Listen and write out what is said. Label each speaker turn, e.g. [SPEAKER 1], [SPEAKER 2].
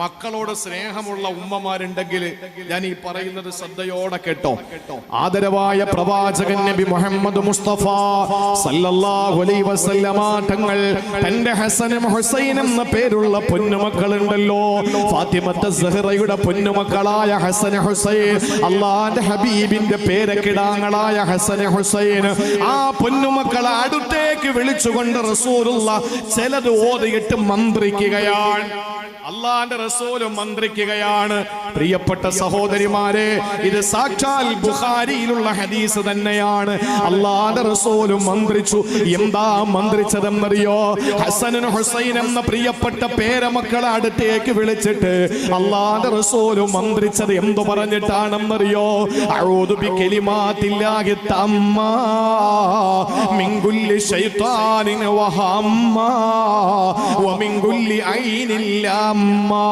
[SPEAKER 1] മക്കളോട് സ്നേഹമുള്ള ഉമ്മമാരുണ്ടെങ്കിൽ ഞാൻ ഈ പറയുന്നത് ശ്രദ്ധയോടെ കേട്ടോ. ആദരവായ പ്രവാചകൻ നബി മുഹമ്മദ് മുസ്തഫ സല്ലല്ലാഹു അലൈഹി വസല്ലമ തങ്ങൾ തന്റെ ഹസനും ഹുസൈൻ എന്ന പേരുള്ള പൊന്നുമക്കളുണ്ടല്ലോ, ഫാത്തിമത്ത് സഹറയുടെ പൊന്നുമക്കളായ ഹസൻ ഹുസൈൻ, അള്ളാന്റെ ഹബീബിന്റെ പേരക്കിടാങ്ങളായ ഹസൻ ഹുസൈൻ, ആ പൊന്നുമക്കളെ അടുത്തേക്ക് വിളിച്ചുകൊണ്ട് റസൂലുള്ളാഹ് ചിലത് ഓതിയിട്ട് മന്ത്രിക്കുകയാണ്. അള്ളാന്റെ റസൂൽ മന്ത്രിക്കുകയാണ്. പ്രിയപ്പെട്ട സഹോദരിമാരെ, ഇത് സാക്ഷാൽ ബുഖാരിയിലുള്ള ഹദീസ് തന്നെയാണ്. അള്ളാന്റെ റസൂൽ മന്ത്രിച്ചു. എന്താ മന്ത്രിച്ചതെന്നറിയോ? ഹസൻ ഹുസൈൻ എന്ന പ്രിയപ്പെട്ട പേരമക്കളെ അടുത്തേക്ക് വിളിച്ചിട്ട് അള്ളാന്റെ റസൂൽ മന്ത്രിച്ചത് എന്തു പറഞ്ഞിട്ടാണെന്നറിയോ? അഊദു ബികലിമാത്തില്ലാഹി തമ്മാ മിൻ കുല്ലി ശൈത്താനിൻ വഹമ്മാ വമിൻ കുല്ലി ഐനിൻ ലമ്മാ.